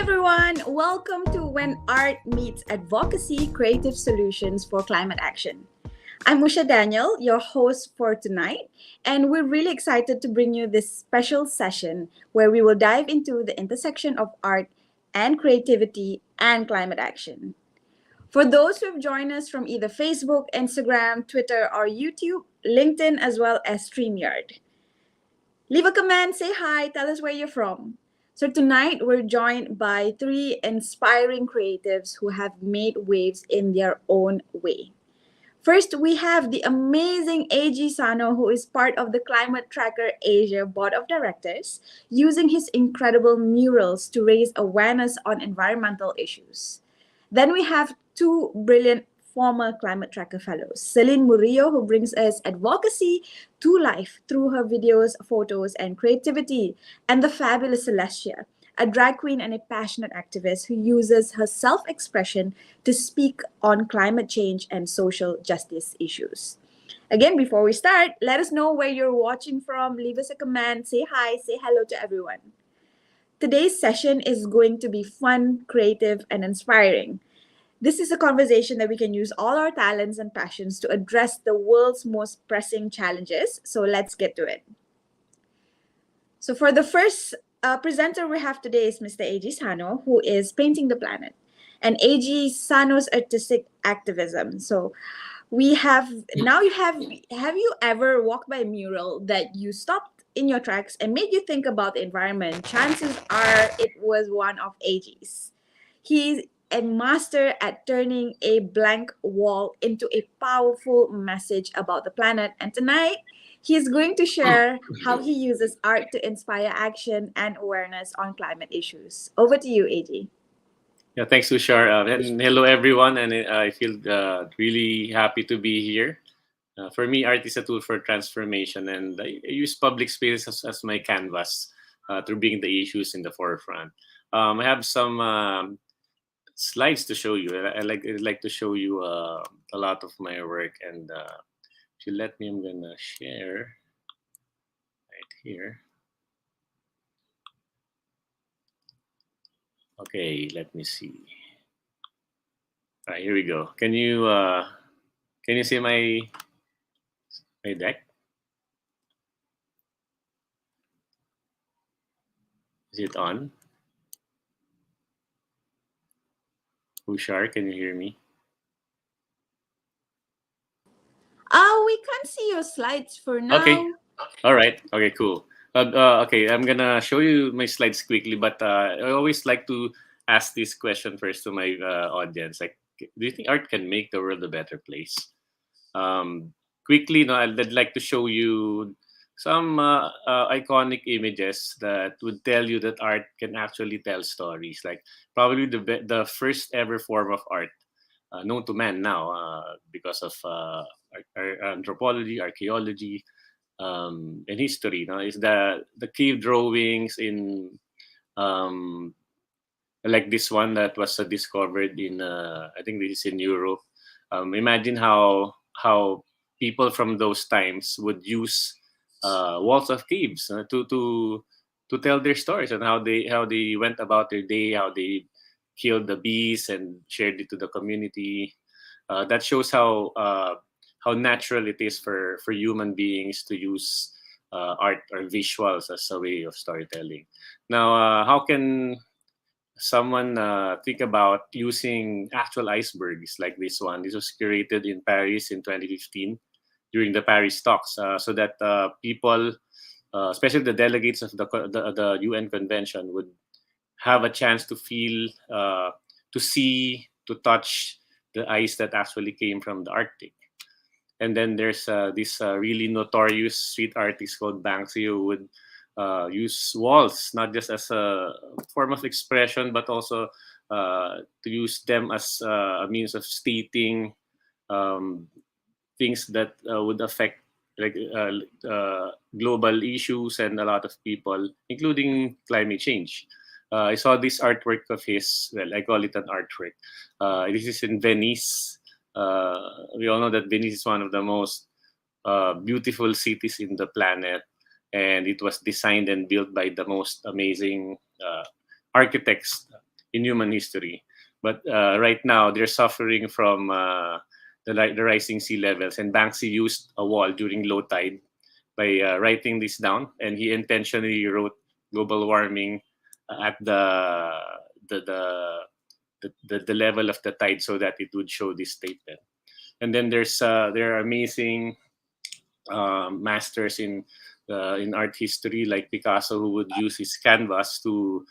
everyone, welcome to When Art Meets Advocacy, Creative Solutions for Climate Action. I'm Usha Daniel, your host for tonight, and we're really excited to bring you this special session where we will dive into the intersection of art and creativity and climate action. For those who have joined us from either Facebook, Instagram, Twitter, or YouTube, LinkedIn, as well as StreamYard, leave a comment, say hi, tell us where you're from. So tonight we're joined by three inspiring creatives who have made waves in their own way. First, we have the amazing AG Sano, who is part of the Climate Tracker Asia Board of Directors, using his incredible murals to raise awareness on environmental issues. Then we have two brilliant former Climate Tracker fellows, Celine Murillo, who brings us advocacy to life through her videos, photos, and creativity, and the fabulous Celestia, a drag queen and a passionate activist who uses her self-expression to speak on climate change and social justice issues. Again, before we start, let us know where you're watching from. Leave us a comment, say hi, say hello to everyone. Today's session is going to be fun, creative, and inspiring. This is a conversation that we can use all our talents and passions to address the world's most pressing challenges. So let's get to it. So for the first presenter we have today is Mr. A.G. Sano, who is painting the planet, and A.G. Sano's artistic activism. So we have now have you ever walked by a mural that you stopped in your tracks and made you think about the environment? Chances are it was one of A.G.'s. He's a master at turning a blank wall into a powerful message about the planet. And tonight, he's going to share how he uses art to inspire action and awareness on climate issues. Over to you, AG. Yeah, thanks, Tushar. And hello, everyone. And I feel really happy to be here. For me, art is a tool for transformation, and I use public spaces as my canvas to bring the issues in the forefront. I have some slides to show you. I'd like to show you a lot of my work, and if you let me, I'm gonna share right here. Okay, let me see. All right, here we go. Can you see my deck? Is it on? Ushar, can you hear me? We can't see your slides for now. Okay. All right. Okay, cool. Okay, I'm gonna show you my slides quickly, but I always like to ask this question first to my audience. Like, do you think art can make the world a better place? Quickly, I'd like to show you some iconic images that would tell you that art can actually tell stories. Like probably the first ever form of art known to man now because of anthropology, archaeology, and history. Is the cave drawings in um, like this one that was discovered in I think this is in Europe. Imagine how people from those times would use walls of caves to tell their stories and how they went about their day, how they killed the bees and shared it to the community. That shows how natural it is for human beings to use art or visuals as a way of storytelling. Now, how can someone think about using actual icebergs like this one? This was curated in Paris in 2015 during the Paris talks, so that people, especially the delegates of the UN convention, would have a chance to feel, to see, to touch the ice that actually came from the Arctic. And then there's this really notorious street artist called Banksy who would use walls not just as a form of expression, but also to use them as a means of stating um, things that would affect like global issues and a lot of people, including climate change. I saw this artwork of his. Well, I call it an artwork. This is in Venice. We all know that Venice is one of the most beautiful cities in the planet, and it was designed and built by the most amazing architects in human history. But right now, they're suffering from the rising sea levels. And Banksy used a wall during low tide by writing this down, and he intentionally wrote global warming at the, the the level of the tide so that it would show this statement. And then there are amazing masters in art history like Picasso, who would use his canvas to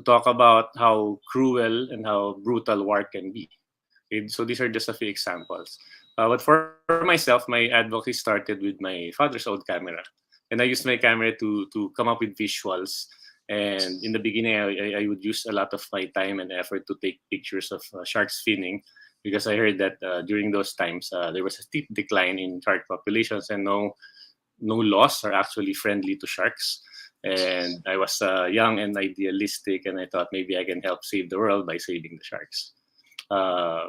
talk about how cruel and how brutal war can be. Okay, so these are just a few examples. But for myself, my advocacy started with my father's old camera, and I used my camera to come up with visuals. And in the beginning, I would use a lot of my time and effort to take pictures of sharks finning, because I heard that during those times there was a steep decline in shark populations, and no laws are actually friendly to sharks. And I was young and idealistic, and I thought maybe I can help save the world by saving the sharks. Uh,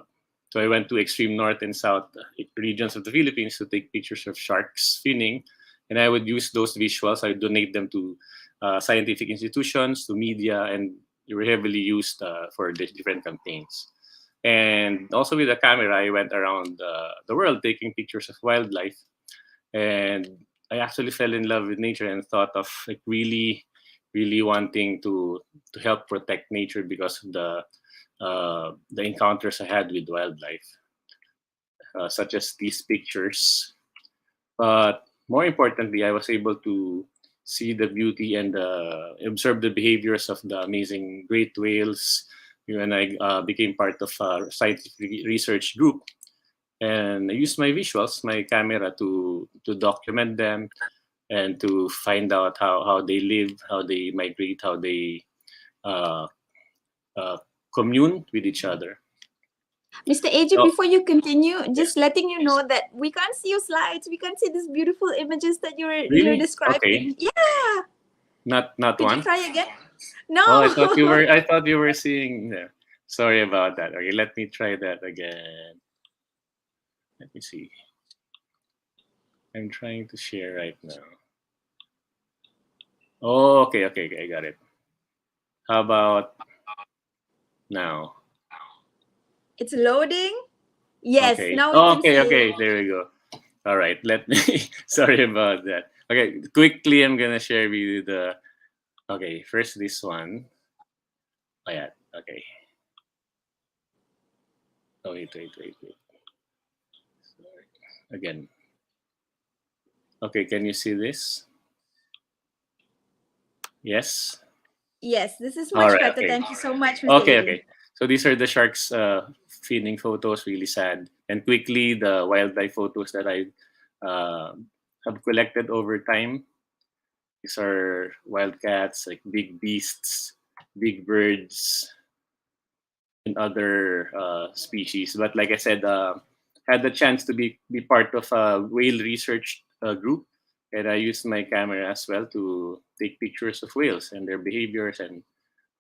so I went to extreme north and south regions of the Philippines to take pictures of sharks finning, and I would use those visuals. I would donate them to scientific institutions, to media, and they were heavily used for different campaigns. And also with the camera, I went around the world taking pictures of wildlife, and I actually fell in love with nature and thought of like really wanting to help protect nature because of the encounters I had with wildlife, such as these pictures. But more importantly, I was able to see the beauty and observe the behaviors of the amazing great whales when I became part of a scientific research group. And I used my visuals, my camera, to document them and to find out how they live, how they migrate, how they uh, uh, commune with each other. Mr. AJ, Oh, before you continue, yeah. just letting you know that we can't see your slides. We can't see these beautiful images that you're Really? Okay. describing. Yeah. Not Could you one. try again? Oh, No. I thought you were seeing. Yeah. Sorry about that. Okay, let me try that again. Let me see. I'm trying to share right now. Oh, okay, I got it. How about now? It's loading. Yes, Okay. now we Oh, can okay, see it. okay. There we go. All right. Let me. Sorry about that. Okay, quickly, I'm gonna share with you the. Okay, first this one. Oh yeah. Okay. Oh wait. Sorry. Again. Okay, can you see this? Yes. Yes, this is All much right. better. Okay. Thank you so much, Mr. Okay. AJ. So these are the sharks feeding photos. Really sad. And quickly, the wildlife photos that I have collected over time. These are wildcats, like big beasts, big birds, and other species. But like I said, had the chance to be part of a whale research group, and I used my camera as well to take pictures of whales and their behaviors and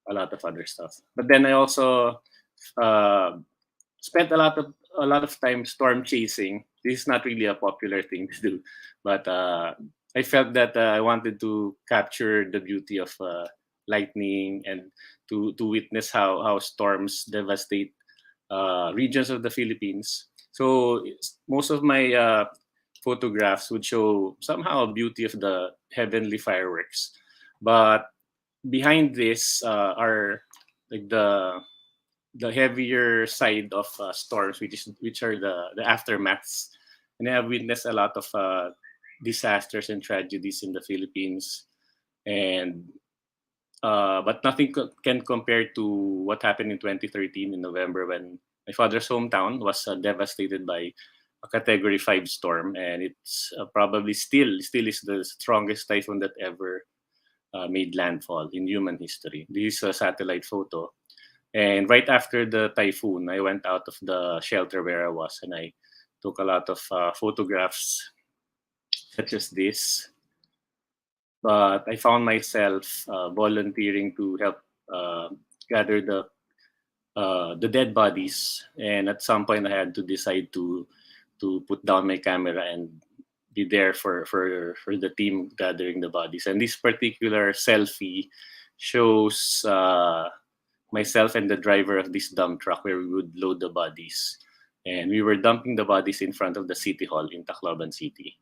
a lot of other stuff. But then I also uh, spent a lot of time storm chasing. This is not really a popular thing to do, but I felt that I wanted to capture the beauty of lightning and to witness how storms devastate regions of the Philippines. So most of my photographs would show somehow beauty of the heavenly fireworks, but behind this are like the heavier side of storms, which are the aftermaths, and I have witnessed a lot of disasters and tragedies in the Philippines, and but nothing can compare to what happened in 2013 in November when my father's hometown was devastated by a Category 5 storm, and it's probably still is the strongest typhoon that ever made landfall in human history. This is a satellite photo. And right after the typhoon, I went out of the shelter where I was, and I took a lot of photographs, such as this. But I found myself volunteering to help uh, gather the dead bodies. And at some point, I had to decide to put down my camera and be there for the team gathering the bodies. And this particular selfie shows myself and the driver of this dump truck where we would load the bodies. And we were dumping the bodies in front of the city hall in Tacloban City.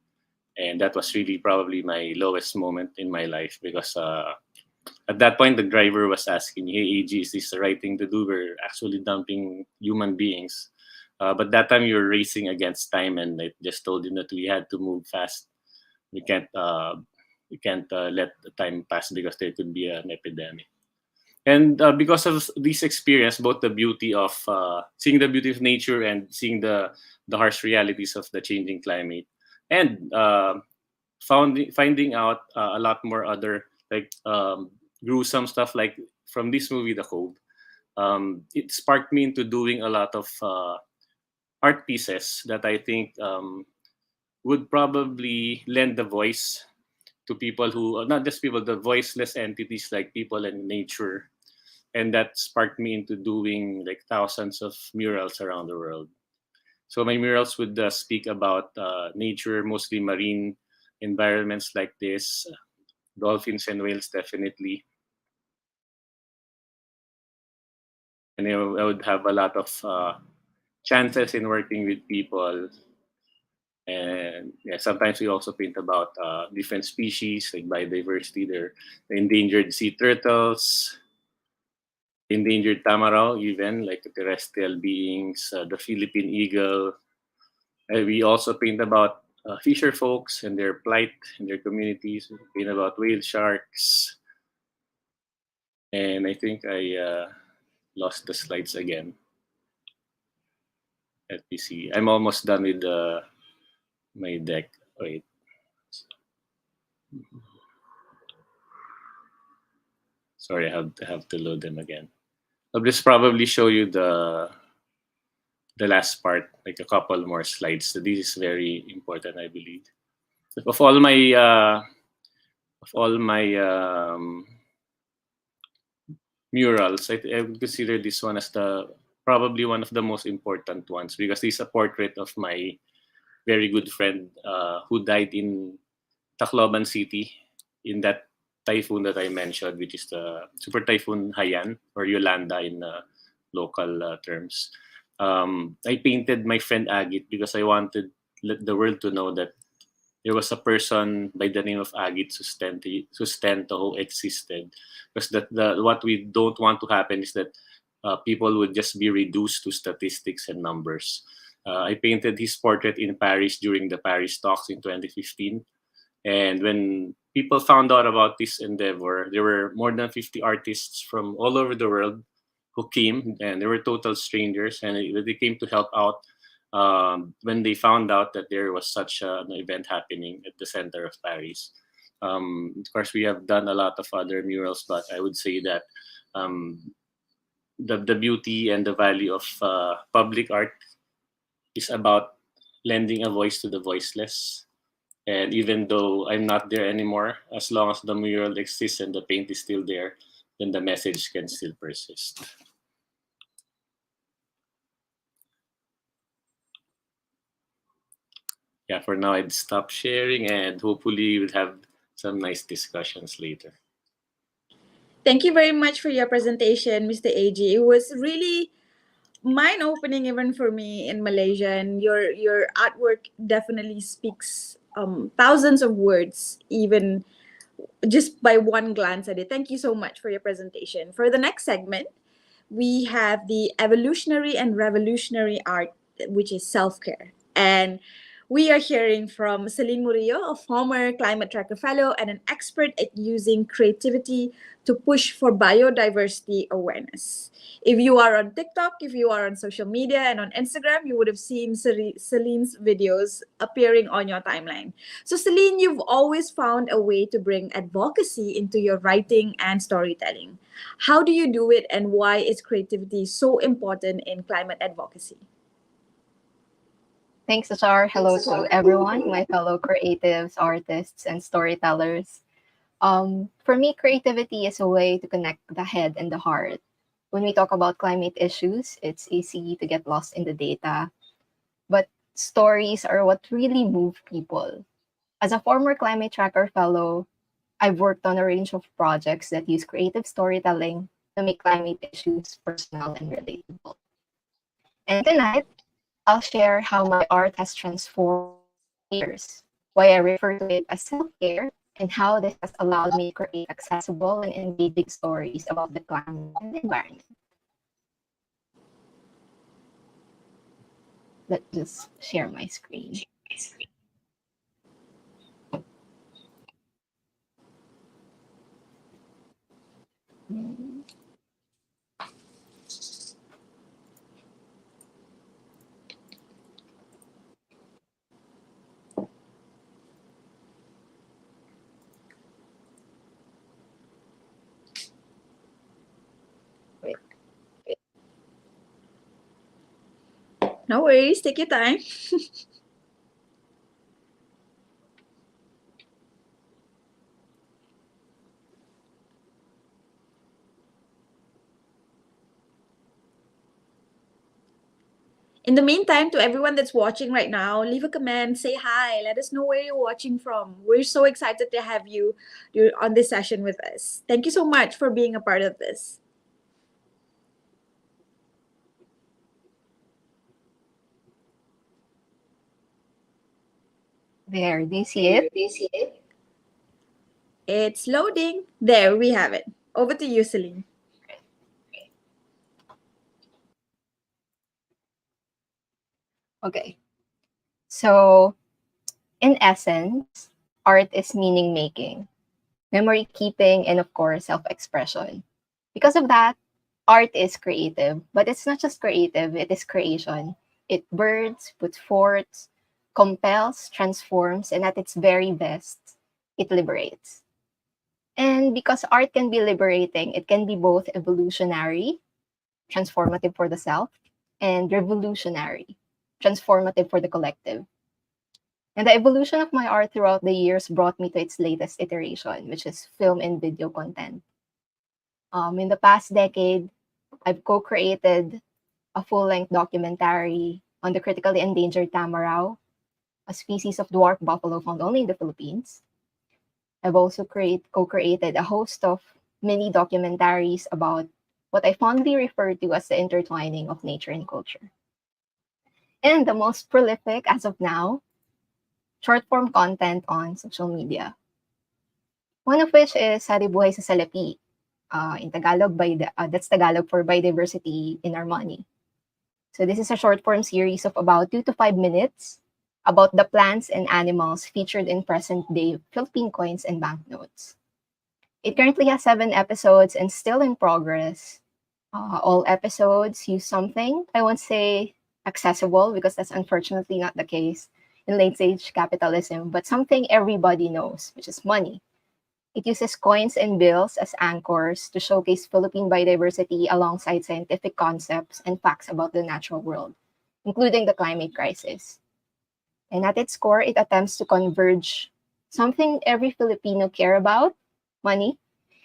And that was really probably my lowest moment in my life because at that point the driver was asking, "Hey, AG, is this the right thing to do? We're actually dumping human beings." But that time you were racing against time, and I just told him that we had to move fast. We can't let the time pass because there could be an epidemic. And because of this experience, both the beauty of seeing the beauty of nature and seeing the harsh realities of the changing climate, and finding out a lot more other like gruesome stuff like from this movie, The Cove. It sparked me into doing a lot of art pieces that I think would probably lend the voice to people who, not just people, the voiceless entities like people and nature. And that sparked me into doing like thousands of murals around the world. So my murals would speak about nature, mostly marine environments like this, dolphins and whales, definitely. And I would have a lot of chances in working with people. And yeah, sometimes we also paint about different species like biodiversity. There, the endangered sea turtles, endangered tamarau, even like the terrestrial beings, the Philippine eagle. We also paint about fisher folks and their plight and their communities. We paint about whale sharks. And I think I lost the slides again. Let me see. I'm almost done with my deck. Wait. Sorry, I have to load them again. I'll just probably show you the last part, like a couple more slides. So this is very important, I believe. Of all my murals, I would consider this one as the probably one of the most important ones because this is a portrait of my very good friend who died in Tacloban City in that typhoon that I mentioned, which is the Super Typhoon Haiyan or Yolanda in local terms. I painted my friend Agit because I wanted the world to know that there was a person by the name of Agit Sustento who existed. Because what we don't want to happen is that people would just be reduced to statistics and numbers. I painted his portrait in Paris during the Paris talks in 2015. And when people found out about this endeavor, there were more than 50 artists from all over the world who came, and they were total strangers, and they came to help out when they found out that there was such an event happening at the center of Paris. Of course, we have done a lot of other murals, but I would say that the beauty and the value of public art is about lending a voice to the voiceless. And even though I'm not there anymore, as long as the mural exists and the paint is still there, then the message can still persist. Yeah, for now I'd stop sharing and hopefully we'll have some nice discussions later. Thank you very much for your presentation, Mr. AG. It was really mind-opening even for me in Malaysia, and your artwork definitely speaks thousands of words, even just by one glance at it. Thank you so much for your presentation. For the next segment, we have the evolutionary and revolutionary art, which is self-care. And we are hearing from Celine Murillo, a former Climate Tracker Fellow and an expert at using creativity to push for biodiversity awareness. If you are on TikTok, if you are on social media and on Instagram, you would have seen Celine's videos appearing on your timeline. So Celine, you've always found a way to bring advocacy into your writing and storytelling. How do you do it, and why is creativity so important in climate advocacy? Thanks, Ashar. Hello to everyone, my fellow creatives, artists, and storytellers. For me, creativity is a way to connect the head and the heart. When we talk about climate issues, it's easy to get lost in the data, but stories are what really move people. As a former Climate Tracker Fellow, I've worked on a range of projects that use creative storytelling to make climate issues personal and relatable. And tonight, I'll share how my art has transformed over the years, why I refer to it as self-care, and how this has allowed me to create accessible and engaging stories about the climate and the environment. Let's just share my screen. Mm, wait. No worries, take your time. In the meantime, to everyone that's watching right now, leave a comment, say hi, let us know where you're watching from. We're so excited to have you on this session with us. Thank you so much for being a part of this. There, do you see it? It's loading. There, we have it. Over to you, Celine. Okay. So, in essence, art is meaning making, memory keeping, and of course, self expression. Because of that, art is creative, but it's not just creative, it is creation. It births, puts forth, compels, transforms, and at its very best, it liberates. And because art can be liberating, it can be both evolutionary, transformative for the self, and revolutionary, transformative for the collective. And the evolution of my art throughout the years brought me to its latest iteration, which is film and video content. In the past decade, I've co created a full length documentary on the critically endangered tamarau, a species of dwarf buffalo found only in the Philippines. I've also co created a host of mini documentaries about what I fondly refer to as the intertwining of nature and culture. And the most prolific as of now, short form content on social media. One of which is Sari Buhay sa Salapi. In Tagalog, that's Tagalog for biodiversity in our money. So this is a short form series of about 2 to 5 minutes about the plants and animals featured in present day Philippine coins and banknotes. It currently has 7 episodes and still in progress. All episodes use something, I won't say accessible because that's unfortunately not the case in late stage capitalism, but something everybody knows, which is money. It uses coins and bills as anchors to showcase Philippine biodiversity alongside scientific concepts and facts about the natural world, including the climate crisis. And at its core, it attempts to converge something every Filipino care about, money,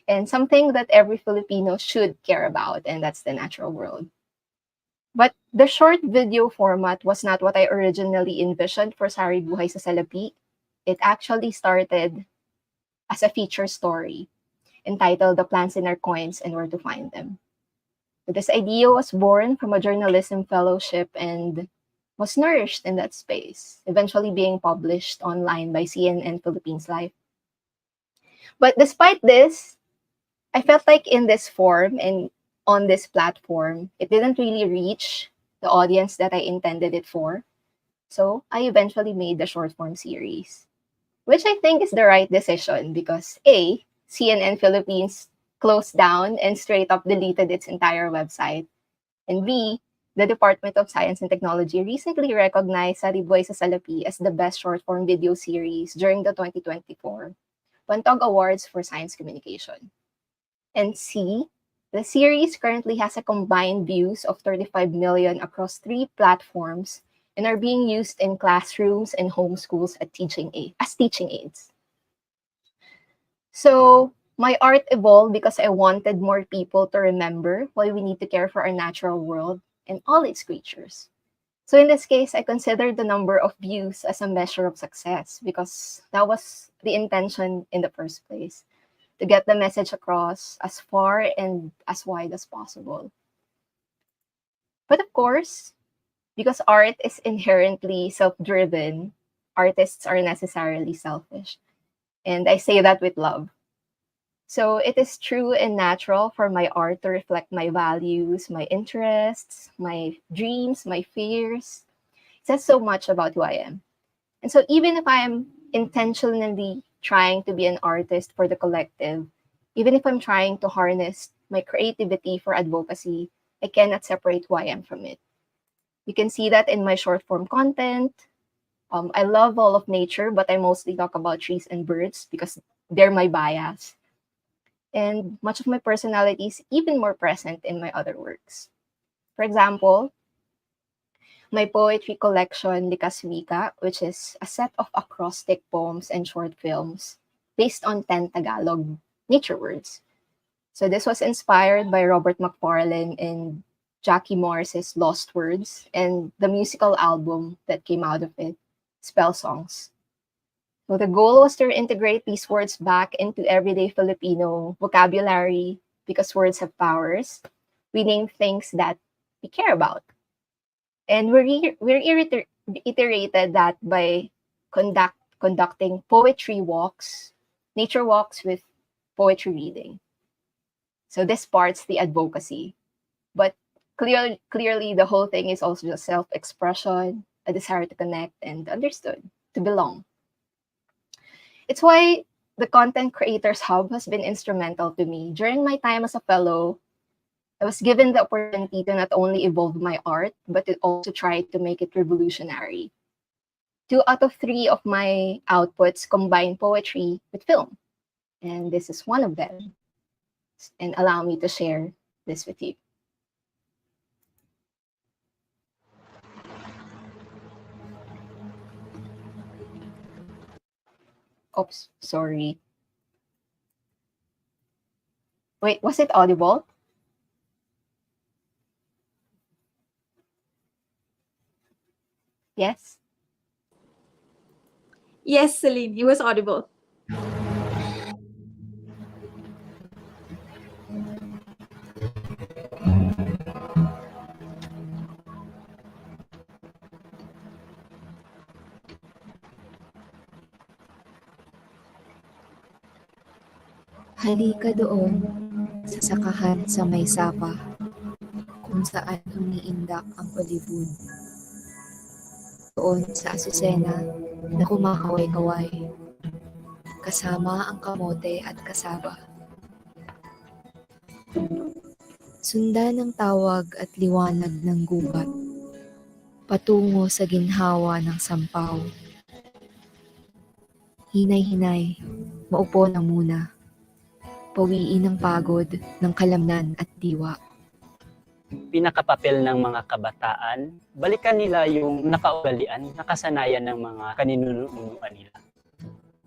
and something that every Filipino should care about, and that's the natural world. But the short video format was not what I originally envisioned for Sari Buhay sa Salapi. It actually started as a feature story entitled The Plants in Our Coins and Where to Find Them. This idea was born from a journalism fellowship and was nourished in that space, eventually being published online by CNN Philippines Live. But despite this, I felt like in this form and on this platform, it didn't really reach the audience that I intended it for. So I eventually made the short form series, which I think is the right decision because A, CNN Philippines closed down and straight up deleted its entire website. And B, the Department of Science and Technology recently recognized Sariboy sa Salapi as the best short form video series during the 2024 Pantog Awards for Science Communication. And C, the series currently has a combined views of 35 million across 3 platforms and are being used in classrooms and homeschools as teaching aids. So my art evolved because I wanted more people to remember why we need to care for our natural world and all its creatures. So in this case, I considered the number of views as a measure of success because that was the intention in the first place. to get the message across as far and as wide as possible. But of course, because art is inherently self-driven, artists are necessarily selfish. And I say that with love. So it is true and natural for my art to reflect my values, my interests, my dreams, my fears. It says so much about who I am. And so even if I am intentionally trying to be an artist for the collective, even if I'm trying to harness my creativity for advocacy, I cannot separate who I am from it. You can see that in my short form content. I love all of nature, but I mostly talk about trees and birds because they're my bias. And much of my personality is even more present in my other works. For example, my poetry collection, Likaswika, which is a set of acrostic poems and short films based on 10 Tagalog nature words. So this was inspired by Robert McFarlane and Jackie Morris's Lost Words and the musical album that came out of it, Spell Songs. So the goal was to integrate these words back into everyday Filipino vocabulary because words have powers. We name things that we care about. And reiterated that by conducting poetry walks, nature walks with poetry reading. So this part's the advocacy. But clearly the whole thing is also just self-expression, a desire to connect and understood, to belong. It's why the Content Creators Hub has been instrumental to me. During my time as a fellow, I was given the opportunity to not only evolve my art, but to also try to make it revolutionary. 2 out of 3 of my outputs combine poetry with film, and this is one of them. And allow me to share this with you. Oops, sorry. Wait, was it audible? Yes? Yes, Celine, it was audible. Halika doon sa sakahan sa may sapa, kung saan umiindak ang olibun. Doon sa asusena na kumakaway-kaway, kasama ang kamote at kasaba. Sundan ng tawag at liwanag ng gubat, patungo sa ginhawa ng sampaw. Hinay-hinay, maupo na muna. Pawiin ang pagod ng kalamnan at diwa. Pinakapapel ng mga kabataan, balikan nila yung nakaugalian, nakasanayan ng mga kaninunuan nila.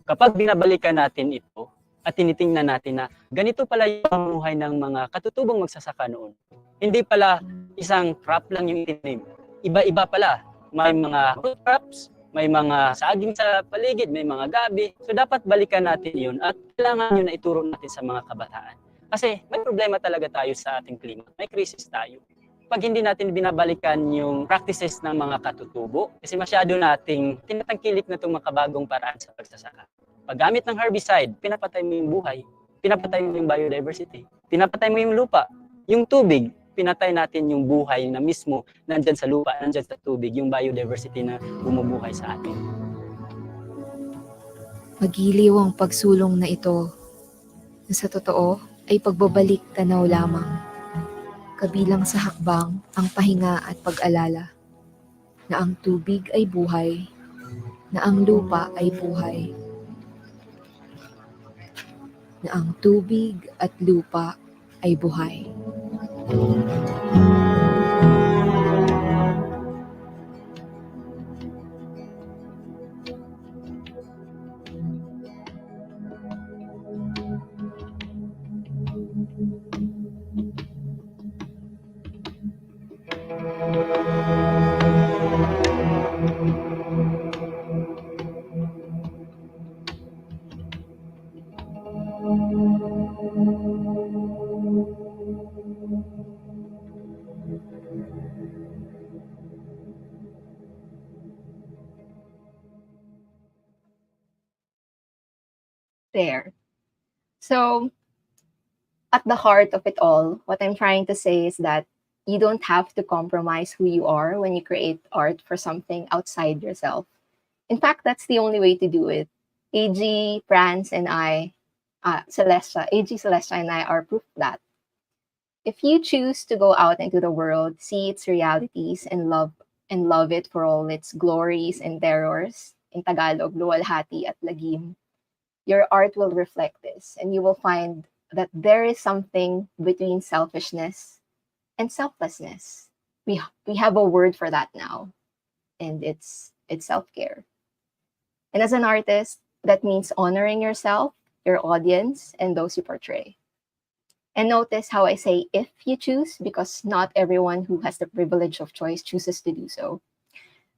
Kapag binabalikan natin ito at tinitingnan natin na ganito pala yung pamumuhay ng mga katutubong magsasaka noon. Hindi pala isang crop lang yung itinanim. Iba-iba pala. May mga root crops, may mga saging sa paligid, may mga gabi. So dapat balikan natin yun at kailangan yun na ituro natin sa mga kabataan. Kasi may problema talaga tayo sa ating klima. May crisis tayo. Pag hindi natin binabalikan yung practices ng mga katutubo, kasi masyado nating tinatangkilik na itong makabagong paraan sa pagsasaka. Paggamit ng herbicide, pinapatay mo yung buhay, pinapatay mo yung biodiversity, pinapatay mo yung lupa, yung tubig, pinatay natin yung buhay na mismo nandyan sa lupa, nandyan sa tubig, yung biodiversity na bumubuhay sa atin. Magiliw ang pagsulong na ito, na sa totoo ay pagbabalik tanaw lamang. Kabilang sa hakbang ang pahinga at pag-alala, na ang tubig ay buhay, na ang lupa ay buhay, na ang tubig at lupa ay buhay. there. So, at the heart of it all, what I'm trying to say is that you don't have to compromise who you are when you create art for something outside yourself. In fact, that's the only way to do it. AG, Prance, and I, Celestia, AG, Celestia, and I are proof of that. If you choose to go out into the world, see its realities, and love it for all its glories and terrors, in Tagalog, luwalhati at lagim, your art will reflect this, and you will find that there is something between selfishness and selflessness. We have a word for that now, and it's self-care. And as an artist, that means honoring yourself, your audience, and those you portray. And notice how I say if you choose, because not everyone who has the privilege of choice chooses to do so.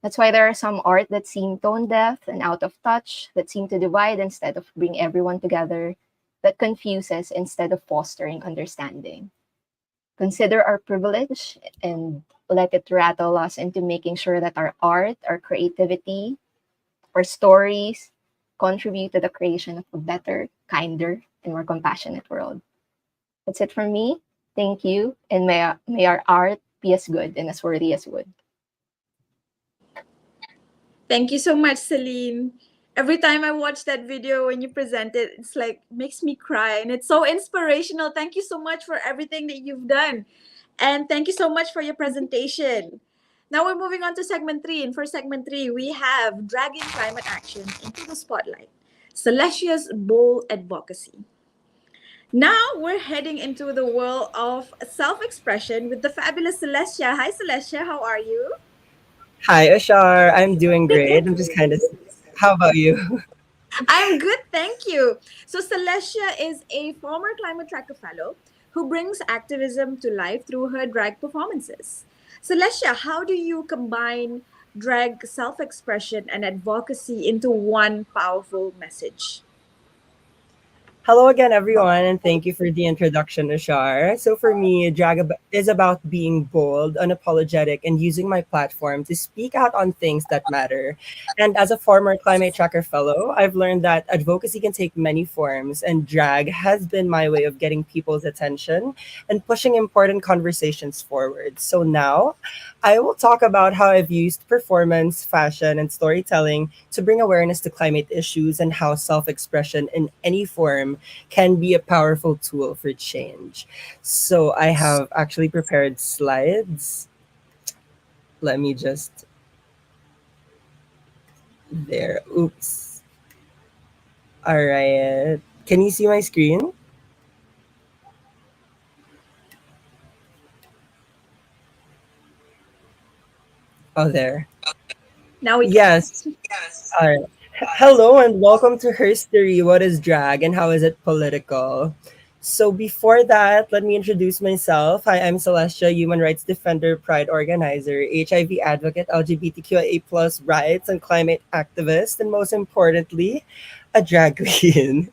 That's why there are some art that seem tone deaf and out of touch, that seem to divide instead of bring everyone together, that confuses instead of fostering understanding. Consider our privilege and let it rattle us into making sure that our art, our creativity, our stories contribute to the creation of a better, kinder, and more compassionate world. That's it from me. Thank you, and may our art be as good and as worthy as wood. Thank you so much, Celine. Every time I watch that video when you present it, it's like makes me cry and it's so inspirational. Thank you so much for everything that you've done. And thank you so much for your presentation. Now we're moving on to segment three. And for segment three, we have dragging climate action into the spotlight. Celestia's bold advocacy. Now we're heading into the world of self-expression with the fabulous Celestia. Hi Celestia, how are you? Hi, Ashar. I'm doing great. I'm just kind of. How about you? I'm good, thank you. So, Celestia is a former Climate Tracker Fellow who brings activism to life through her drag performances. Celestia, how do you combine drag self expression and advocacy into one powerful message? Hello again, everyone, and thank you for the introduction, Ashar. So, for me, is about being bold, unapologetic, and using my platform to speak out on things that matter. And as a former Climate Tracker Fellow, I've learned that advocacy can take many forms, and drag has been my way of getting people's attention and pushing important conversations forward. So, now I will talk about how I've used performance, fashion, and storytelling to bring awareness to climate issues and how self expression in any form can be a powerful tool for change. So I have actually prepared slides. Let me just there. Oops. All right. Can you see my screen? Oh, there. Now we can. Yes. All right. Hello and welcome to Herstory. What is drag and how is it political? So before that, let me introduce myself. Hi, I'm Celestia, human rights defender, pride organizer, HIV advocate, LGBTQIA plus rights and climate activist, and most importantly, a drag queen.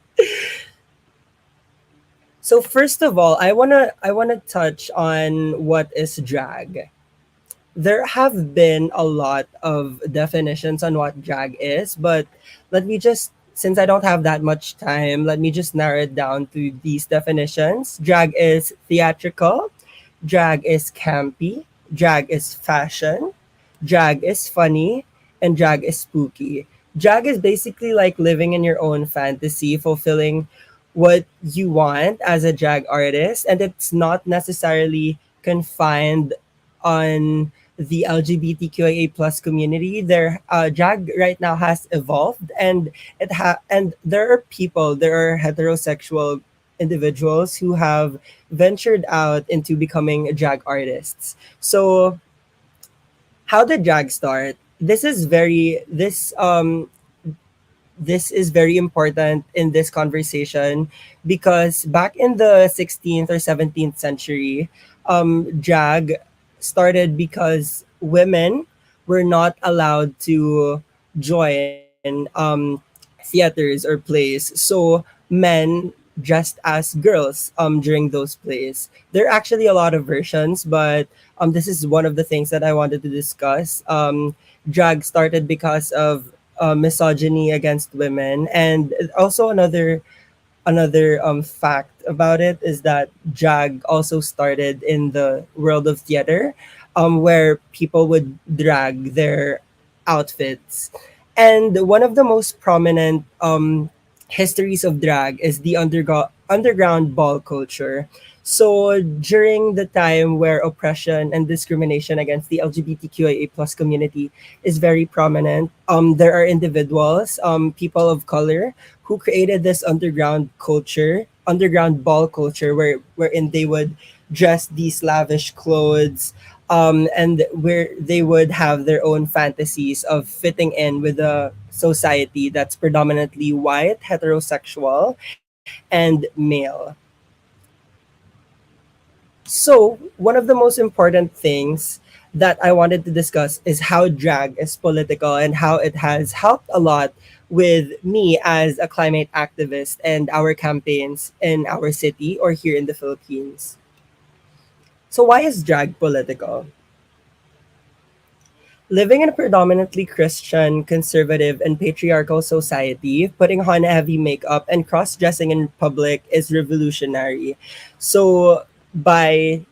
So first of all, I wanna touch on what is drag. There have been a lot of definitions on what drag is, but let me just, since I don't have that much time, let me just narrow it down to these definitions. Drag is theatrical, drag is campy, drag is fashion, drag is funny, and drag is spooky. Drag is basically like living in your own fantasy, fulfilling what you want as a drag artist, and it's not necessarily confined on the LGBTQIA plus community. Their drag right now has evolved, and and there are heterosexual individuals who have ventured out into becoming drag artists. So how did drag start? This is very important in this conversation because back in the 16th or 17th century, drag started because women were not allowed to join theaters or plays. So men dressed as girls during those plays. There are actually a lot of versions, but this is one of the things that I wanted to discuss. Drag started because of misogyny against women. And also another fact about it is that drag also started in the world of theater, where people would drag their outfits. And one of the most prominent histories of drag is the underground ball culture. So during the time where oppression and discrimination against the LGBTQIA plus community is very prominent, there are individuals, people of color, who created this underground ball culture, wherein they would dress these lavish clothes, and where they would have their own fantasies of fitting in with a society that's predominantly white, heterosexual, and male. So, one of the most important things that I wanted to discuss is how drag is political and how it has helped a lot with me as a climate activist and our campaigns in our city or here in the Philippines. So, why is drag political? Living in a predominantly Christian, conservative, and patriarchal society, putting on heavy makeup and cross dressing in public is revolutionary. So, by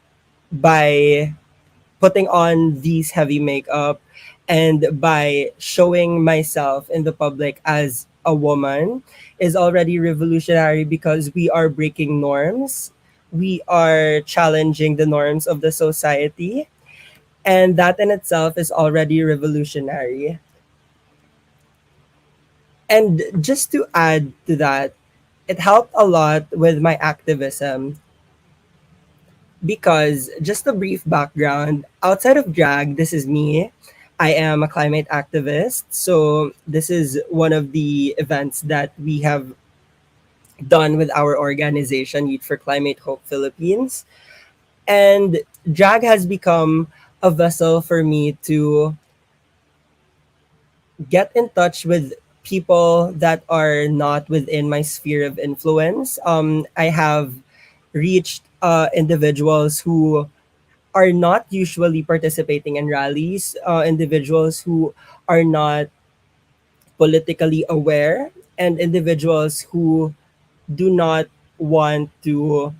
putting on these heavy makeup and by showing myself in the public as a woman is already revolutionary because we are breaking norms. We are challenging the norms of the society. And that in itself is already revolutionary. And just to add to that, it helped a lot with my activism because just a brief background outside of drag, this is me. I am a climate activist. So, this is one of the events that we have done with our organization, Youth for Climate Hope Philippines. And drag has become a vessel for me to get in touch with people that are not within my sphere of influence. I have reached individuals who are not usually participating in rallies, individuals who are not politically aware, and individuals who do not want to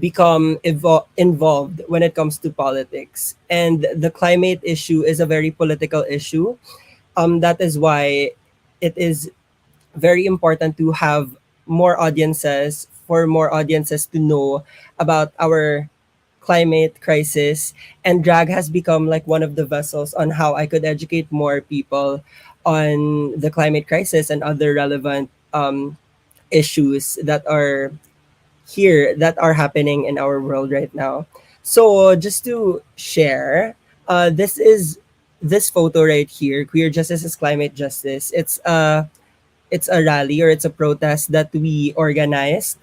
become involved when it comes to politics. And the climate issue is a very political issue. That is why it is very important to have more audiences, for more audiences to know about our climate crisis. And drag has become like one of the vessels on how I could educate more people on the climate crisis and other relevant issues that are here, that are happening in our world right now. So just to share, this is this photo right here, Queer Justice is Climate Justice. It's a rally, or it's a protest that we organized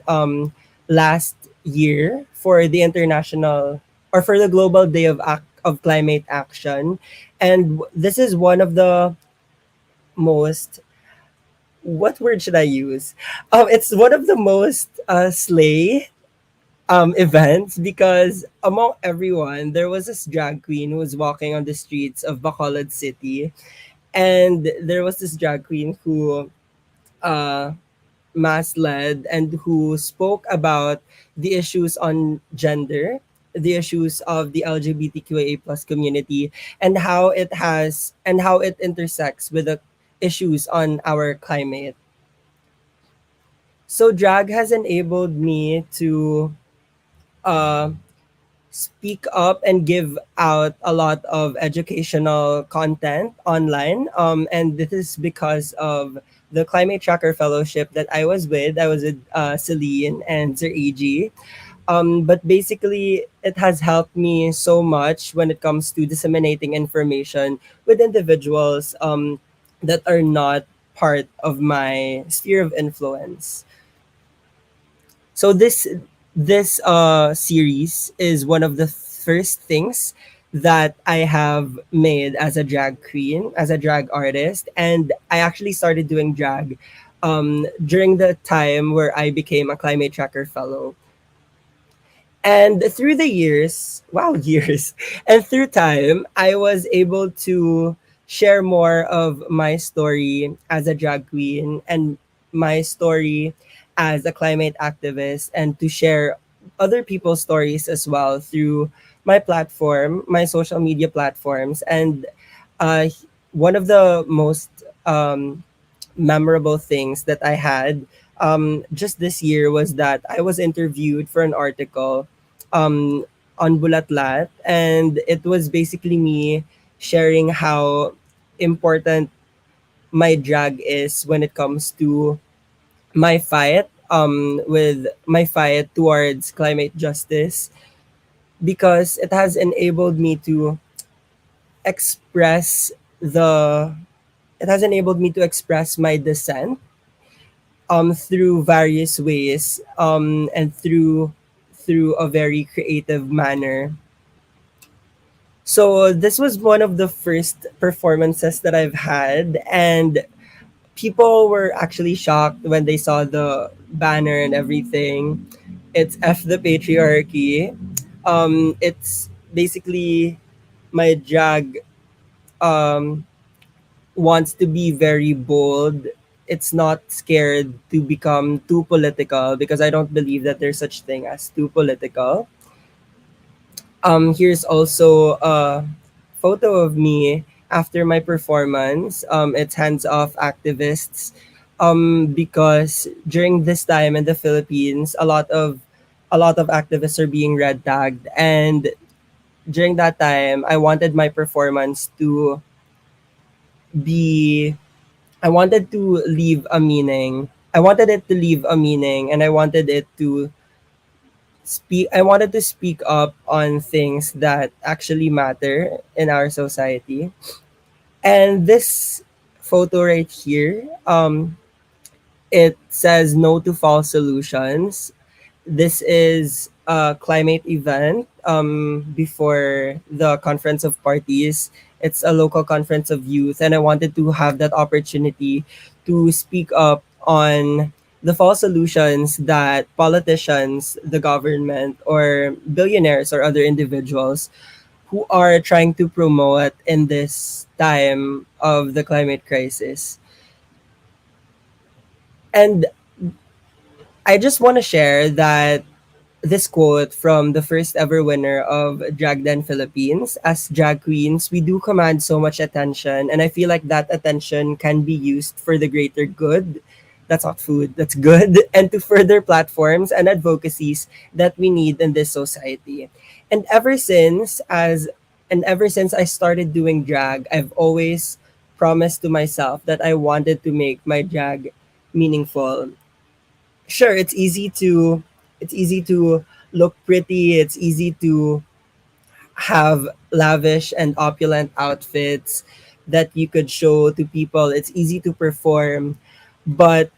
last year for the international, or for the Global Day of Climate Action. And this is one of the most, what word should I use? It's one of the most slay events, because among everyone there was this drag queen who was walking on the streets of Bacolod City, and there was this drag queen who uh mass led and who spoke about the issues on gender, the issues of the LGBTQIA plus community, and how it intersects with the issues on our climate. So drag has enabled me to uh, speak up and give out a lot of educational content online. And this is because of the Climate Tracker Fellowship that I was with. I was with Celine and Sir AG. But basically, it has helped me so much when it comes to disseminating information with individuals that are not part of my sphere of influence. So this series is one of the first things that I have made as a drag queen, as a drag artist, and I actually started doing drag during the time where I became a Climate Tracker Fellow. And through the years, wow, years, and through time, I was able to share more of my story as a drag queen and my story as a climate activist, and to share other people's stories as well through my platform, my social media platforms. And uh, one of the most um, memorable things that I had just this year was that I was interviewed for an article um, on Bulatlat, and it was basically me sharing how important my drag is when it comes to my fight with my fight towards climate justice, because it has enabled me to express the it has enabled me to express my dissent through various ways and through a very creative manner. So this was one of the first performances that I've had, and people were actually shocked when they saw the banner and everything. It's F the patriarchy. It's basically my drag um wants to be very bold. It's not scared to become too political, because I don't believe that there's such thing as too political. Here's also a photo of me after my performance. It's hands off activists. Because during this time in the Philippines, a lot of activists are being red tagged, and during that time, be I wanted to leave a meaning. I wanted it to leave a meaning, and I wanted to speak up on things that actually matter in our society. And this photo right here, it says no to false solutions. This is a climate event before the Conference of Parties. It's a local conference of youth, and I wanted to have that opportunity to speak up on the false solutions that politicians, the government, or billionaires or other individuals who are trying to promote in this time of the climate crisis. And I just want to share that this quote from the first ever winner of Drag Den Philippines. As drag queens, we do command so much attention, and I feel like that attention can be used for the greater good. That's not food, that's good, and to further platforms and advocacies that we need in this society. And ever since I started doing drag, I've always promised to myself that I wanted to make my drag meaningful. Sure, it's easy to look pretty, it's easy to have lavish and opulent outfits that you could show to people, it's easy to perform, but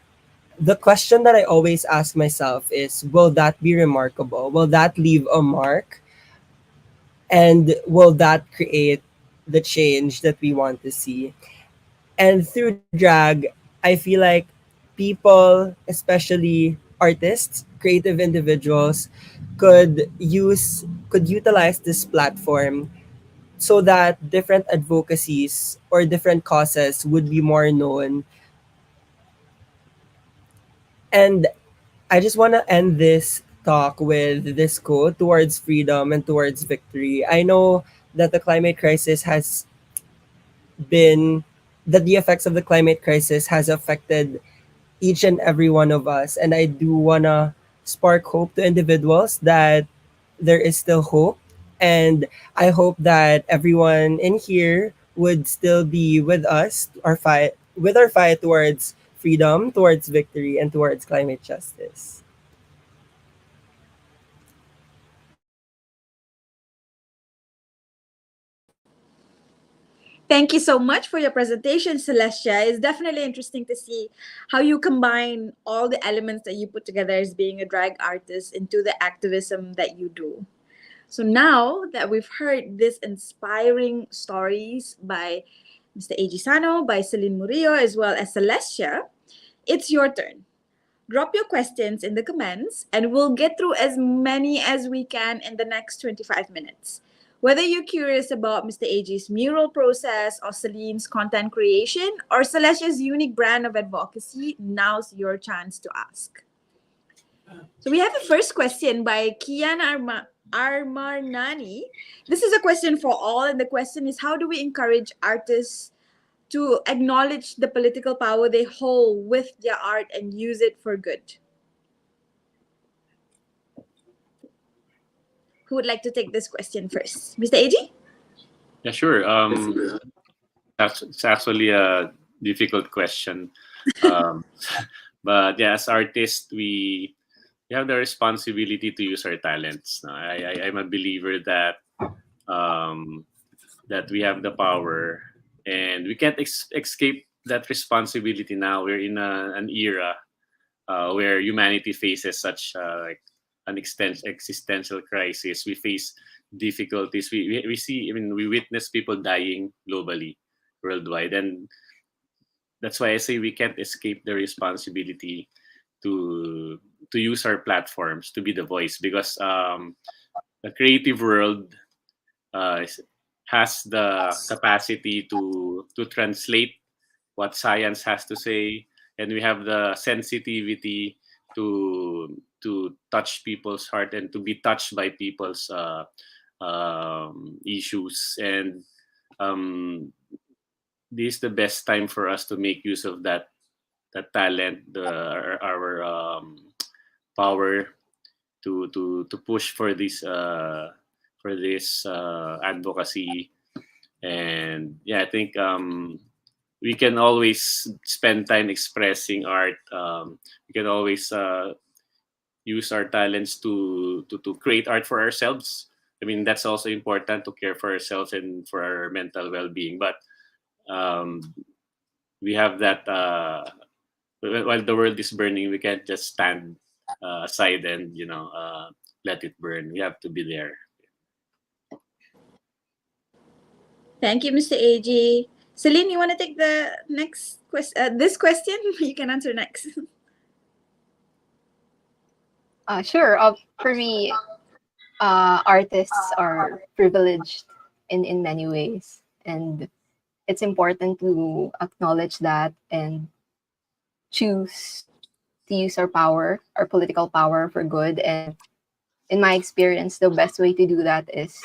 the question that I always ask myself is, will that be remarkable, will that leave a mark, and will that create the change that we want to see? And through drag, I feel like people, especially artists, creative individuals, could utilize this platform so that different advocacies or different causes would be more known. And I just want to end this talk with this quote: towards freedom and towards victory. I know that been the effects of the climate crisis has affected each and every one of us. And I do want to spark hope to individuals that there is still hope. And I hope that everyone in here would still be with us, our fight towards freedom, towards victory, and towards climate justice. Thank you so much for your presentation, Celestia. It's definitely interesting to see how you combine all the elements that you put together as being a drag artist into the activism that you do. So now that we've heard these inspiring stories by Mr. A.G. Sano, by Celine Murillo, as well as Celestia, it's your turn. Drop your questions in the comments and we'll get through as many as we can in the next 25 minutes. Whether you're curious about Mr. AG's mural process or Celine's content creation or Celestia's unique brand of advocacy, now's your chance to ask. So we have a first question by Kian Armarnani. This is a question for all, and the question is, how do we encourage artists to acknowledge the political power they hold with their art and use it for good? Who would like to take this question first? Mr. AG? Yeah, sure. It's actually a difficult question. Um, but yeah, as artists, we have the responsibility to use our talents. No? I'm a believer that um, that we have the power, and we can't escape that responsibility now. We're in an era where humanity faces such like an existential crisis. We face difficulties. We see, I mean, we witness people dying globally, worldwide, and that's why I say we can't escape the responsibility to to use our platforms to be the voice, because the creative world has the capacity to translate what science has to say, and we have the sensitivity to touch people's heart and to be touched by people's issues. And um, this is the best time for us to make use of that talent, our power to push for this advocacy. And yeah, I think we can always spend time expressing art. We can always use our talents to create art for ourselves. I mean, that's also important, to care for ourselves and for our mental well-being. But um, we have that while the world is burning, we can't just stand aside and let it burn. We have to be there. Thank you, Mr. AG. Celine, you want to take the next question? This question, you can answer next. Sure. For me, artists are privileged in many ways, and it's important to acknowledge that and choose to use our power, our political power, for good. And in my experience, the best way to do that is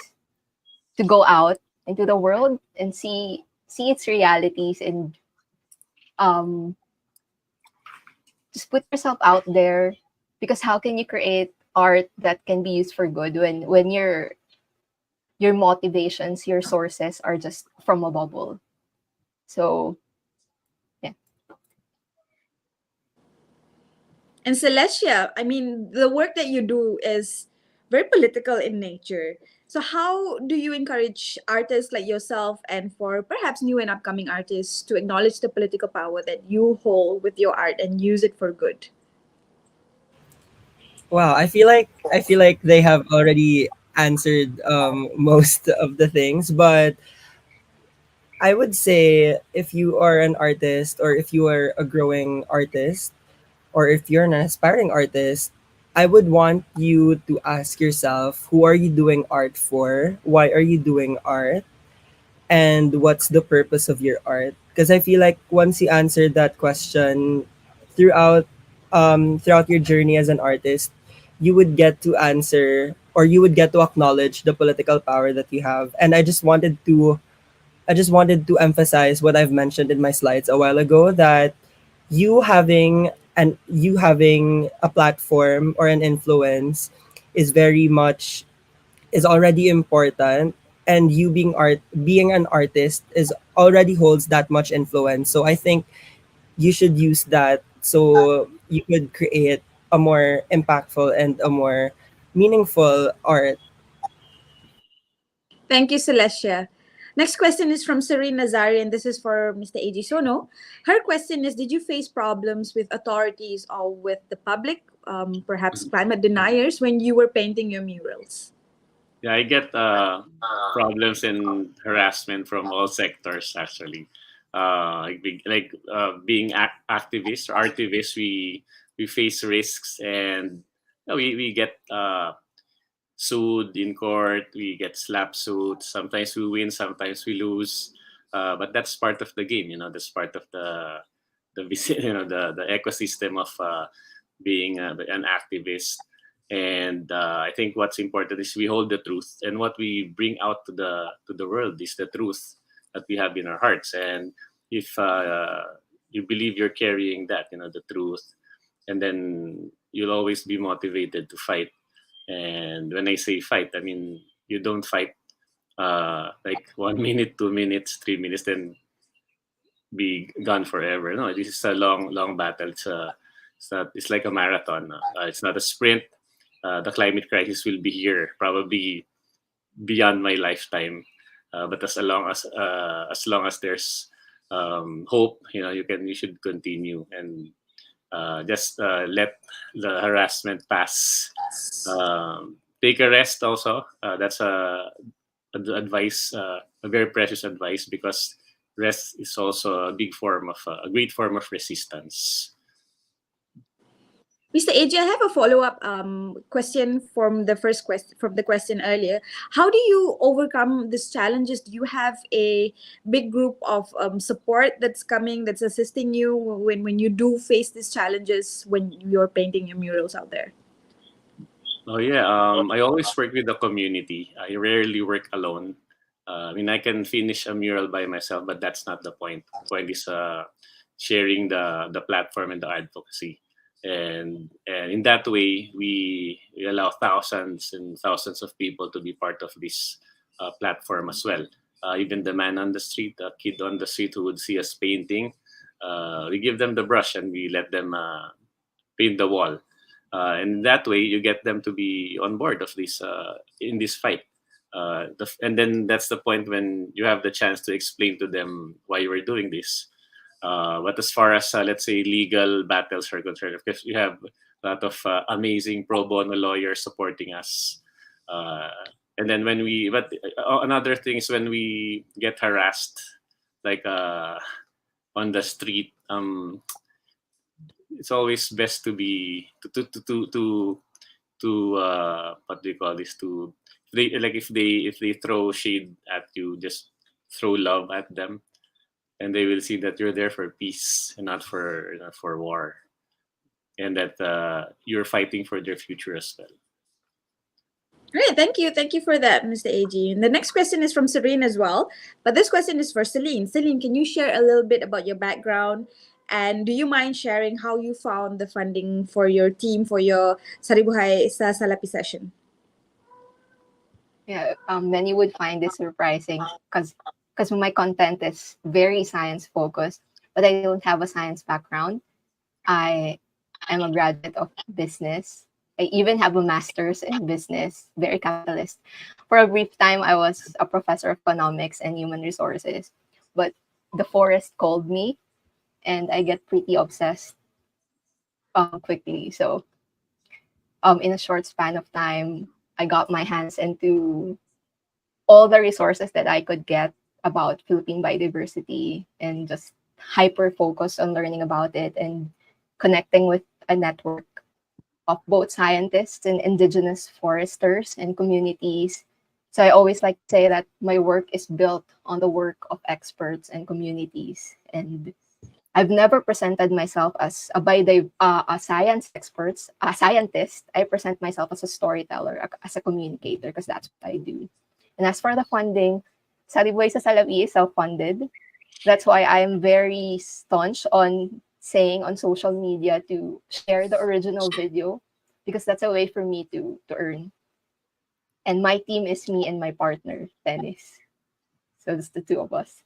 to go out into the world and see its realities, and um just put yourself out there, because how can you create art that can be used for good when your motivations, your sources are just from a bubble? So yeah. And Celestia, I mean, the work that you do is very political in nature. So how do you encourage artists like yourself, and for perhaps new and upcoming artists, to acknowledge the political power that you hold with your art and use it for good? Wow, I feel like they have already answered most of the things, but I would say if you are an artist, or if you are a growing artist, or if you're an aspiring artist, I would want you to ask yourself, who are you doing art for? Why are you doing art? And what's the purpose of your art? Because I feel like once you answer that question throughout throughout your journey as an artist, you would get to answer, or you would get to acknowledge the political power that you have. And I just wanted to emphasize what I've mentioned in my slides a while ago, that you having a platform or an influence is very much is already important, and you being an artist is already holds that much influence. So I think you should use that, so you could create a more impactful and a more meaningful art. Thank you, Celestia. Next question is from Serene Nazari, and this is for Mr. AG Sono. Her question is, did you face problems with authorities or with the public, perhaps climate deniers, when you were painting your murals? Yeah, I get problems and harassment from all sectors, actually. Being activists or artivists, we face risks, and we get sued in court. We get slap suits. Sometimes we win, sometimes we lose. But that's part of the game. That's part of the ecosystem of being an activist. And I think what's important is we hold the truth, and what we bring out to the world is the truth that we have in our hearts. And if you believe you're carrying that, the truth, and then you'll always be motivated to fight. And when I say fight, I mean you don't fight like 1 minute, 2 minutes, 3 minutes, then be gone forever. No, this is a long, long battle. It's not. It's like a marathon. It's not a sprint. The climate crisis will be here probably beyond my lifetime. But as long as there's hope, you should continue, and just let the harassment pass. Take a rest also. That's advice, a very precious advice, because rest is also a great form of resistance. Mr. AJ, I have a follow-up question from the question earlier. How do you overcome these challenges? Do you have a big group of support that's assisting you when you do face these challenges when you're painting your murals out there? Oh yeah, I always work with the community. I rarely work alone. I mean, I can finish a mural by myself, but that's not the point. The point is sharing the platform and the advocacy, and in that way, we allow thousands and thousands of people to be part of this platform as well. Even the man on the street, a kid on the street who would see us painting, we give them the brush and we let them paint the wall. And that way, you get them to be on board of this in this fight. And then that's the point when you have the chance to explain to them why you were doing this. But as far as let's say legal battles are concerned, because we have a lot of amazing pro bono lawyers supporting us. And then another thing is when we get harassed, like on the street. It's always best to be to what do you call this, to if they throw shade at you, just throw love at them, and they will see that you're there for peace and not for war, and that you're fighting for their future as well. Great, thank you for that, Mr. AG. And the next question is from Serene as well, but this question is for Celine. Celine, can you share a little bit about your background, and do you mind sharing how you found the funding for your team for your Saribuhay sa Salapi session? Yeah, many would find this surprising because my content is very science focused, but I don't have a science background. I am a graduate of business. I even have a master's in business, very capitalist. For a brief time, I was a professor of economics and human resources, but the forest called me, and I get pretty obsessed quickly. So, in a short span of time, I got my hands into all the resources that I could get about Philippine biodiversity, and just hyper focused on learning about it and connecting with a network of both scientists and indigenous foresters and communities. So I always like to say that my work is built on the work of experts and communities. And I've never presented myself as a scientist. I present myself as a storyteller, as a communicator, because that's what I do. And as for the funding, Saribuhay sa Salapi is self-funded. That's why I am very staunch on saying on social media to share the original video, because that's a way for me to earn. And my team is me and my partner, Dennis. So it's the two of us.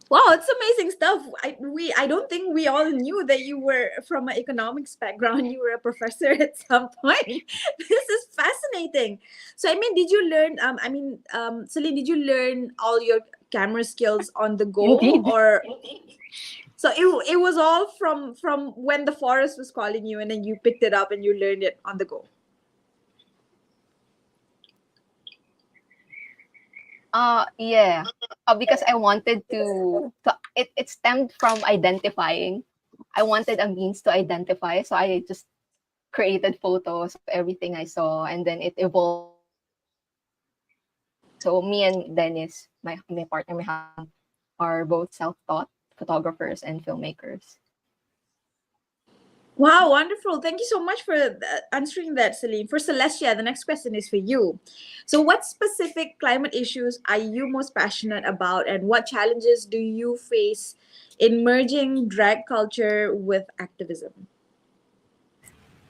Wow, it's amazing stuff. I don't think we all knew that you were from an economics background. You were a professor at some point. This is fascinating. So, I mean, did you learn? Celine, did you learn all your camera skills on the go, Indeed. or so it was all from when the forest was calling you, and then you picked it up and you learned it on the go? Yeah. Because I wanted it stemmed from identifying. I wanted a means to identify, so I just created photos of everything I saw, and then it evolved. So me and Dennis, my partner, my husband, are both self-taught photographers and filmmakers. Wow, wonderful. Thank you so much for answering that, Celine. For Celestia, the next question is for you. So, what specific climate issues are you most passionate about, and what challenges do you face in merging drag culture with activism?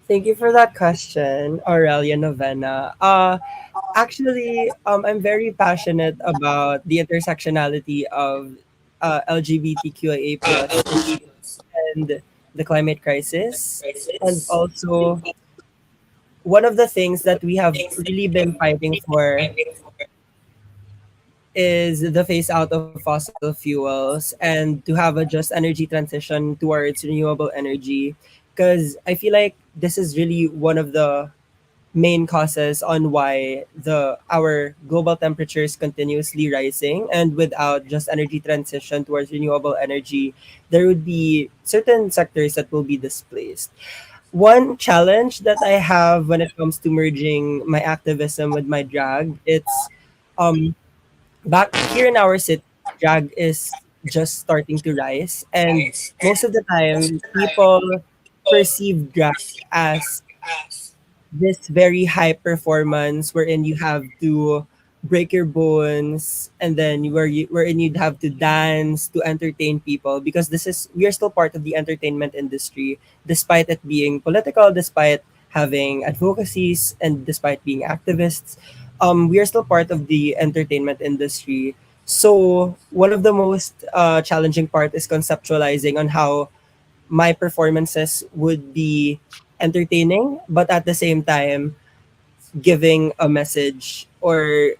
Thank you for that question, Aurelia Novena. Actually, I'm very passionate about the intersectionality of LGBTQIA plus issues and the climate crisis, and also one of the things that we have really been fighting for is the phase out of fossil fuels and to have a just energy transition towards renewable energy, because I feel like this is really one of the main causes on why the our global temperatures continuously rising, and without just energy transition towards renewable energy, there would be certain sectors that will be displaced. One challenge that I have when it comes to merging my activism with my drag, it's um back here in our city, drag is just starting to rise, and most of the time people perceive drag as this very high performance wherein you have to break your bones, and then wherein you'd have to dance to entertain people, because this is we are still part of the entertainment industry, despite it being political, despite having advocacies, and despite being activists. We are still part of the entertainment industry. So one of the most challenging part is conceptualizing on how my performances would be entertaining, but at the same time giving a message, or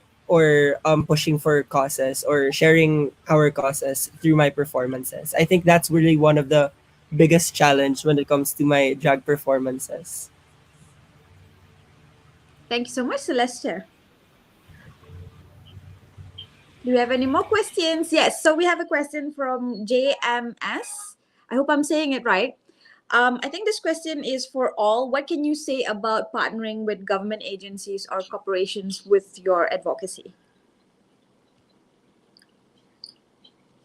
pushing for causes or sharing our causes through my performances. I think that's really one of the biggest challenge when it comes to my drag performances. Thank you so much, Celestia. Do you have any more questions? Yes. So we have a question from JMS. I hope I'm saying it right. I think this question is for all. What can you say about partnering with government agencies or corporations with your advocacy?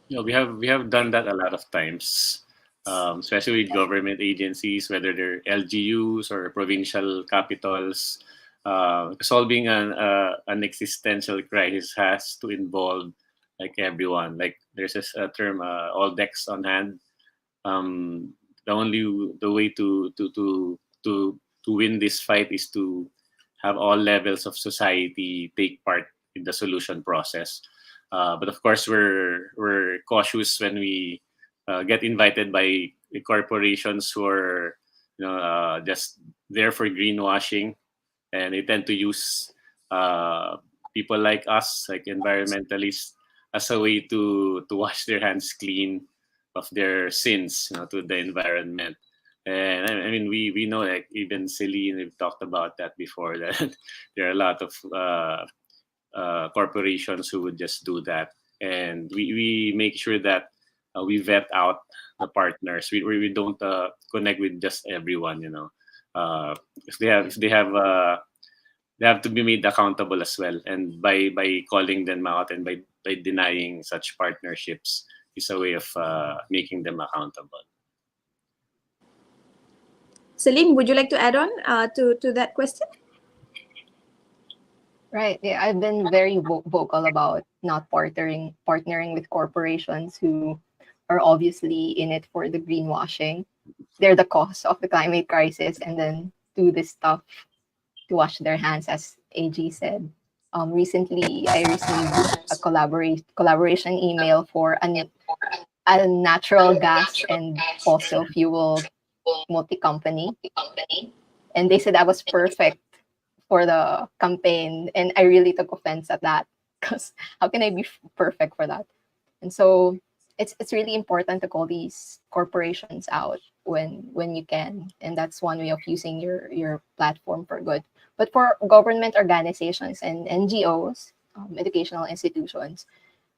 We have done that a lot of times, especially with government agencies, whether they're LGUs or provincial capitals. Solving an existential crisis has to involve like everyone. Like there's this term, all decks on hand. Um, the way to win this fight is to have all levels of society take part in the solution process. But of course, we're cautious when we get invited by corporations who are just there for greenwashing, and they tend to use uh, people like us, like environmentalists, as a way to wash their hands clean of their sins, to the environment. And I mean, we know, like even Celine, we've talked about that before, that there are a lot of corporations who would just do that. And we make sure that we vet out the partners. We don't connect with just everyone, if they have to be made accountable as well. And by calling them out and by denying such partnerships is a way of making them accountable. Celine, would you like to add on to that question? Right. Yeah, I've been very vocal about not partnering with corporations who are obviously in it for the greenwashing. They're the cause of the climate crisis, and then do this stuff to wash their hands, as AG said. Recently, I received a collaboration email for a natural gas and fossil fuel multi company, and they said I was perfect for the campaign, and I really took offense at that because how can I be perfect for that? And so it's really important to call these corporations out when you can, and that's one way of using your platform for good. But for government organizations and NGOs, educational institutions,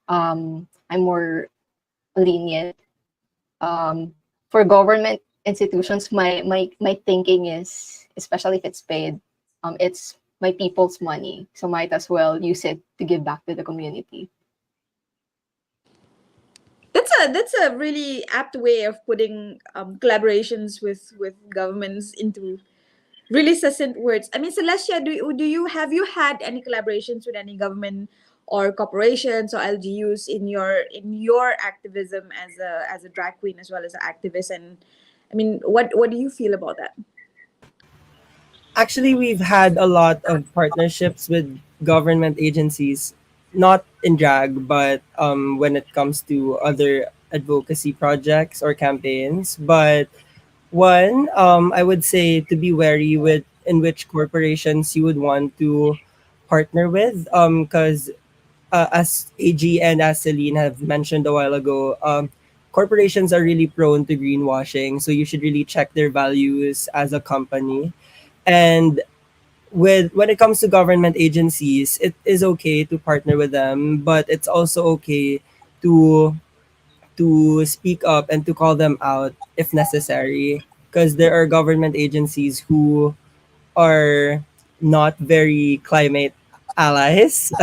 I'm more lenient. For government institutions, my thinking is, especially if it's paid, it's my people's money, so might as well use it to give back to the community. That's a really apt way of putting collaborations with governments into really succinct words. I mean, Celestia, do you have you had any collaborations with any government or corporations or LGUs in your activism as a drag queen as well as an activist? And I mean, what do you feel about that? Actually, we've had a lot of partnerships with government agencies, not in drag, but when it comes to other advocacy projects or campaigns. But one, I would say to be wary with in which corporations you would want to partner with, because as AG and as Celine have mentioned a while ago, corporations are really prone to greenwashing. So you should really check their values as a company. And with when it comes to government agencies, it is okay to partner with them, but it's also okay to speak up and to call them out if necessary, because there are government agencies who are not very climate allies.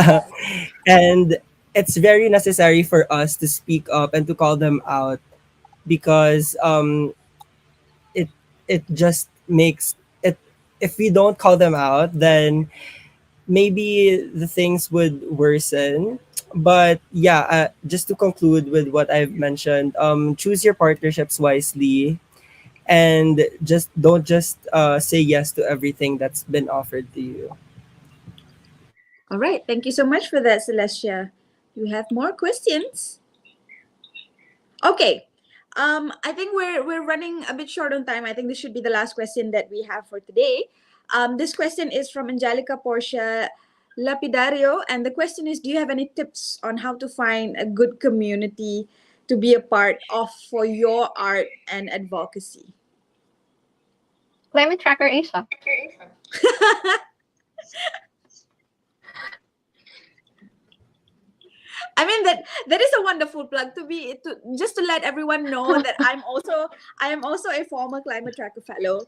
And it's very necessary for us to speak up and to call them out, because it it just makes it, if we don't call them out, then maybe the things would worsen. But yeah, just to conclude with what I've mentioned, choose your partnerships wisely, and just don't just say yes to everything that's been offered to you. All right, thank you so much for that, Celestia. Do you have more questions? Okay. I think we're running a bit short on time. I think this should be the last question that we have for today. This question is from Angelica Portia Lapidario, and the question is: do you have any tips on how to find a good community to be a part of for your art and advocacy? Climate Tracker Asia. I mean that is a wonderful plug to just to let everyone know that I am also a former Climate Tracker fellow,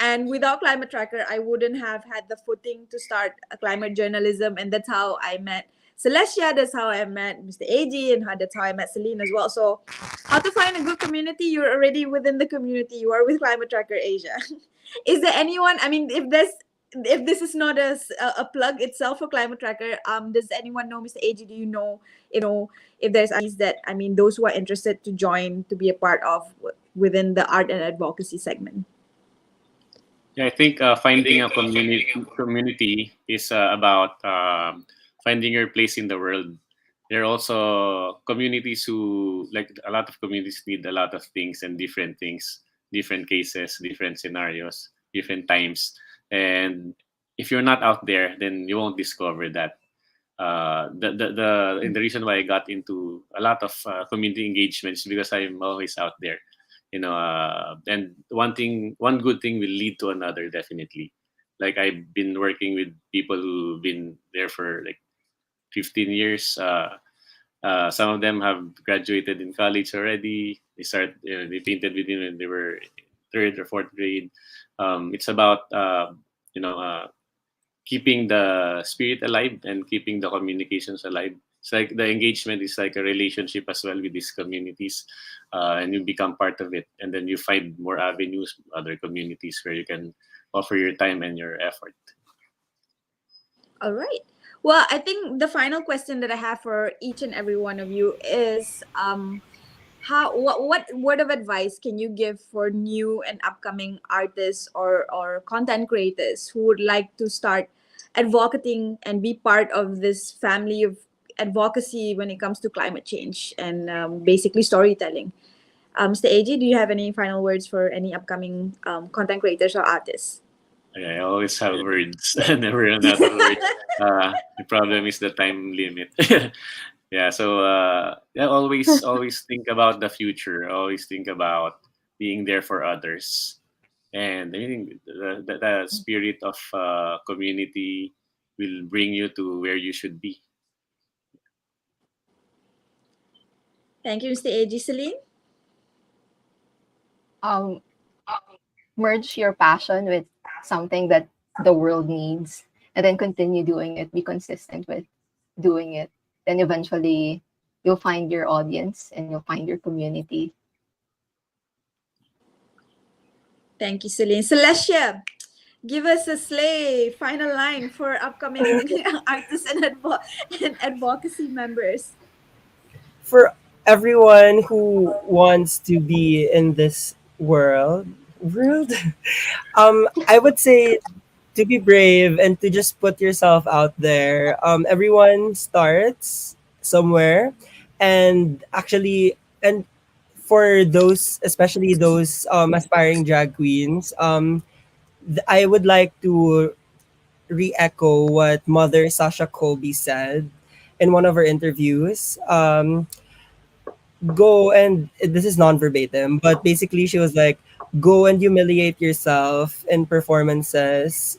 and without Climate Tracker I wouldn't have had the footing to start a climate journalism, and that's how I met Celestia. That's how I met Mr. AG, and that's how I met Celine as well. So, how to find a good community? You're already within the community. You are with Climate Tracker Asia. Is there anyone? I mean, if this is not a plug itself for Climate Tracker, does anyone know, Mr. AG? Do you know if there's that, I mean, those who are interested to join to be a part of within the art and advocacy segment? Yeah, I think finding a community is about finding your place in the world. There are also communities who, like, a lot of communities need a lot of things and different things, different cases, different scenarios, different times. And if you're not out there, then you won't discover that. And the reason why I got into a lot of community engagements, because I'm always out there, and one good thing will lead to another, definitely. Like, I've been working with people who've been there for like 15 years. Some of them have graduated in college already. They painted with me when they were third or fourth grade. It's about keeping the spirit alive and keeping the communications alive. It's like the engagement is like a relationship as well with these communities, and you become part of it, and then you find more avenues, other communities where you can offer your time and your effort. All right. Well, I think the final question that I have for each and every one of you is, what word of advice can you give for new and upcoming artists or content creators who would like to start advocating and be part of this family of advocacy when it comes to climate change and basically storytelling? Mr. AG, do you have any final words for any upcoming content creators or artists? I always have words, never run out of words. The problem is the time limit. Yeah, so yeah, always think about the future. Always think about being there for others, and I think the spirit of community will bring you to where you should be. Thank you, Mr. AG. Celine? Um, merge your passion with something that the world needs, and then continue doing it, be consistent with doing it. Then eventually you'll find your audience and you'll find your community. Thank you, Celine. Celestia, give us a slay final line for upcoming artists and advocacy members. For everyone who wants to be in this world, I would say to be brave and to just put yourself out there. Everyone starts somewhere, and actually, and for those, especially those aspiring drag queens, I would like to re-echo what Mother Sasha Colby said in one of her interviews. Go and this is non-verbatim, but basically she was like, go and humiliate yourself in performances,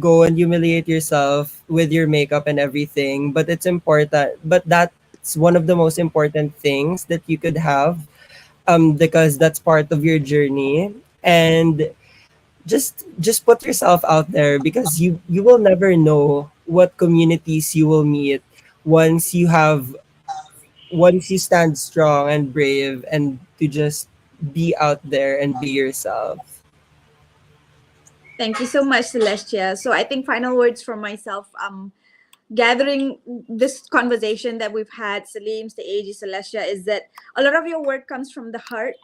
go and humiliate yourself with your makeup and everything, but it's important, but that's one of the most important things that you could have, because that's part of your journey. And just put yourself out there, because you will never know what communities you will meet once you have once you stand strong and brave and to just be out there and be yourself. Thank you so much, Celestia. So I think final words from myself. Gathering this conversation that we've had, Salim, Stage, Celestia, is that a lot of your work comes from the heart.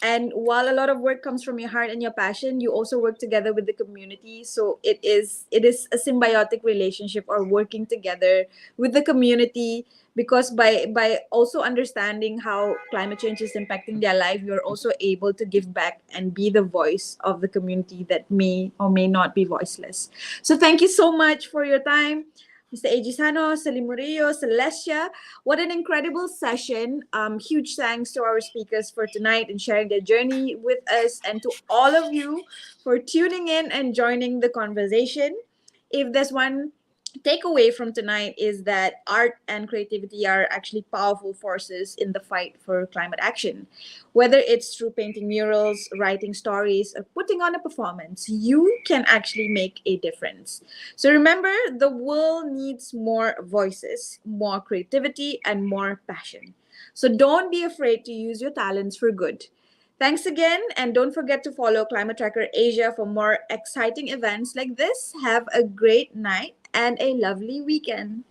And while a lot of work comes from your heart and your passion, you also work together with the community. So it is a symbiotic relationship, or working together with the community, because by also understanding how climate change is impacting their life, you're also able to give back and be the voice of the community that may or may not be voiceless. So thank you so much for your time, Mr. Egisano, Salim Murillo, Celestia. What an incredible session. Huge thanks to our speakers for tonight and sharing their journey with us, and to all of you for tuning in and joining the conversation. If there's one takeaway from tonight, is that art and creativity are actually powerful forces in the fight for climate action. Whether it's through painting murals, writing stories, or putting on a performance, you can actually make a difference. So remember, the world needs more voices, more creativity, and more passion. So don't be afraid to use your talents for good. Thanks again, and don't forget to follow Climate Tracker Asia for more exciting events like this. Have a great night and a lovely weekend.